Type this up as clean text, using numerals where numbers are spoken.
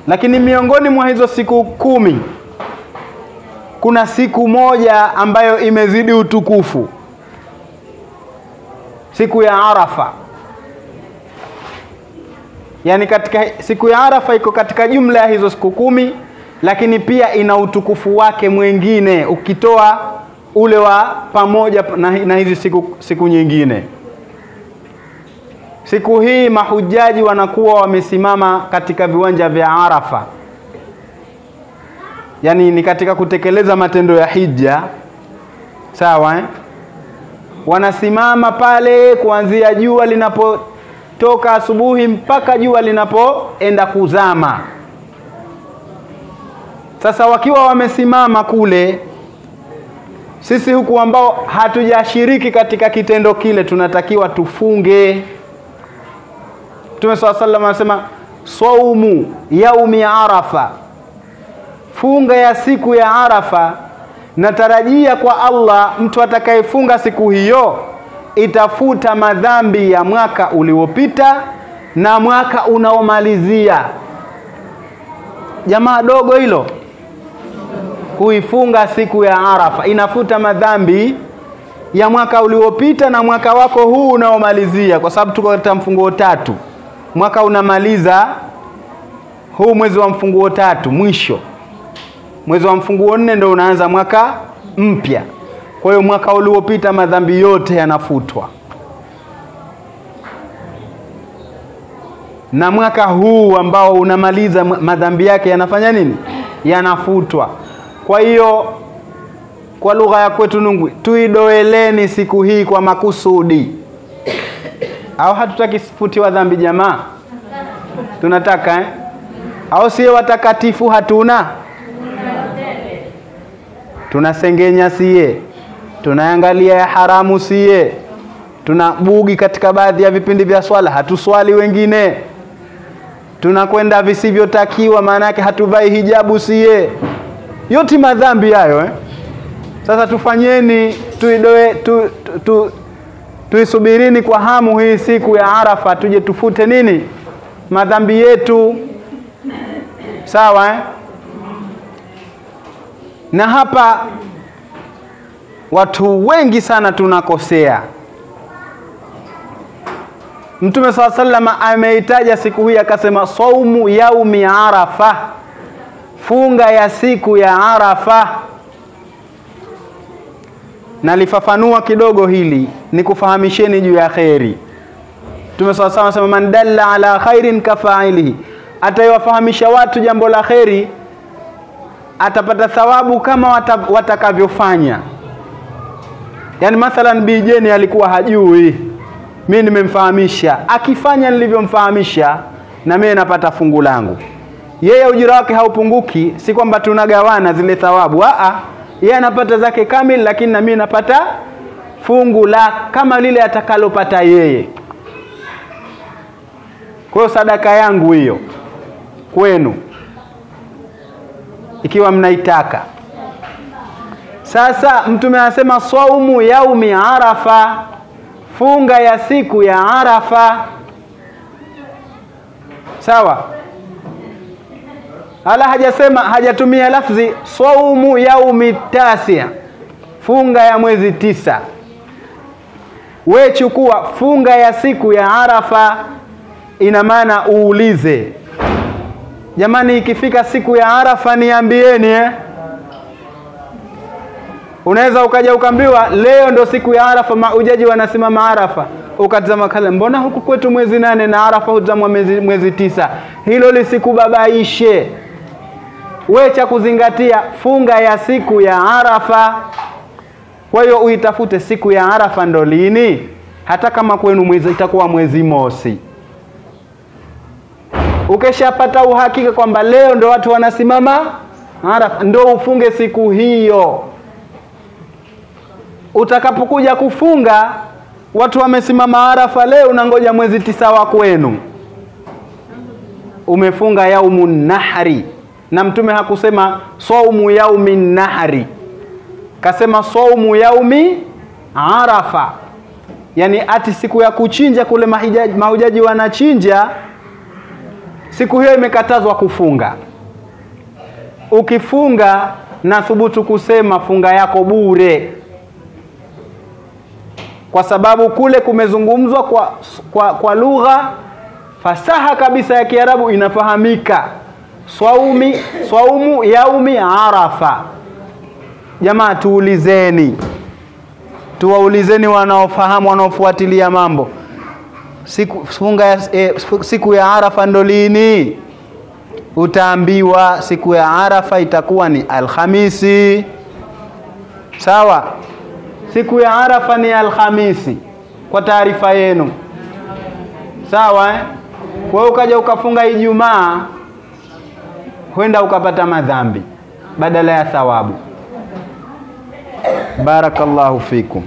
Lakini miongoni mwa hizo siku 10 kuna siku moja ambayo imezidi utukufu, siku ya Arafa. Yani katika siku ya Arafa iko katika jumla ya hizo siku 10, lakini pia ina utukufu wake mwingine ukitoa ule wa pamoja na hizi siku nyingine. Siku hii mahujaji wanakuwa wamesimama katika viwanja vya Arafa. Yani ni katika kutekeleza matendo ya hija. Sawa Wanasimama pale kuanzia jua linapotoka asubuhi mpaka jua linapoenda kuzama. Sasa wakiwa wamesimama kule, sisi huku ambao hatujashiriki katika kitendo kile tunatakiwa tufunge. Mtume sallallahu alaihi wasallam anasema saumu yaumi Arafa, funga ya siku ya Arafa. Natarajia kwa Allah mtu atakayefunga siku hiyo itafuta madhambi ya mwaka uliopita na mwaka unaomalizia. Jamaa dogo hilo, kuifunga siku ya Arafa inafuta madhambi ya mwaka uliopita na mwaka wako huu unaomalizia, kwa sababu tuko katika mfunguo 3. Mwaka unamaliza huu mwezi wa mfunguo 3 mwisho. Mwezi wa mfunguo 4 ndio unaanza mwaka mpya. Kwa hiyo mwaka uliopita madhambi yote yanafutwa. Na mwaka huu ambao unamaliza madhambi yake yanafanya nini? Yanafutwa. Kwa hiyo kwa lugha ya kwetu Nungwi, tuidoeleni siku hii kwa makusudi. Au hatutaki kufutiwa dhambi jamaa? Tunataka Au siye watakatifu hatuna? Tunasengenya siye, tunaangalia ya haramu siye, tunabugi katika baadhi ya vipindi vya swala, hatuswali wengine, tunakwenda visivyotakiwa, maana yake hatuvai hijabu siye. Yote madhambi hayo Sasa tufanyeni, tuisubirini kwa hamu hii siku ya Arafa, tuje tufute nini? Madhambi yetu. Sawa Na hapa watu wengi sana tunakosea. Mtume sallallahu alaihi wasallam ameitaja siku hii akasema saumu yaumi Arafa, funga ya siku ya Arafa. Nalifafanua kidogo hili nikufahamisheni juu ya khairi. Mtume sallallahu alaihi wasallam man dalla ala khairin kafailihi, atayawafahamisha watu jambo la khairi atapata thawabu kama watakavyofanya. Yani mathalan bijeni alikuwa hajui, mimi nimemfahamisha, akifanya nilivyomfahamisha na mimi napata fungu langu. Yeye ujira wake haupunguki, si kwamba tunagawana zile thawabu. Yeye anapata zake kamili, lakini na mimi napata fungu la kama lile atakalopata yeye. Kwa hiyo sadaka yangu hiyo kwenu, ikiwa mnaitaka. Sasa Mtume anasema saumu yaumi Arafa, funga ya siku ya Arafa. Sawa? Ala hajatumia lafzi saumu yaumi Tasi', funga ya mwezi 9. We chukua funga ya siku ya Arafa, ina maana uulize, jamani ikifika siku ya Arafa niambieni Unaweza ukaja ukambiwa leo ndo siku ya Arafa, mahujaji wanasimama Arafa, ukatazama kale mbona huku kwetu mwezi 8 na Arafa huzamwa mwezi 9. Hilo lisikubabaishe. We cha kuzingatia funga ya siku ya Arafa. Kwa hiyo uitafute siku ya Arafa ndo lini, hata kama kwenu mwezi itakuwa mwezi mosi. Ukishapata uhakika kwamba leo ndo watu wanasimama Arafa, ndo ufunge siku hiyo. Utakapokuja kufunga watu wamesimama Arafa leo, unangoja mwezi 9 wa kwenu, umefunga yaumun nahri. Na Mtume hakusema saumu yaumin nahri, kasema saumu yaumi Arafa. Yani ati siku ya kuchinja kule mahujaji wanachinja, siku hiyo imekatazwa kufunga. Ukifunga na thubutu kusema funga yako bure, kwa sababu kule kumezungumzwa kwa lugha fasaha kabisa ya Kiarabu, inafahamika. Swaumu yaumi Arafa. Jamaa, tuwaulizeni wanaofahamu, wanaofuatilia mambo, siku ya Arafa ndo lini? Utaambiwa siku ya Arafa itakuwa ni Alhamisi. Sawa, siku ya Arafa ni Alhamisi, kwa taarifa yenu. Sawa Kwa hiyo ukaja ukafunga Ijumaa, huenda ukapata madhambi badala ya thawabu. Barakallahu fikum.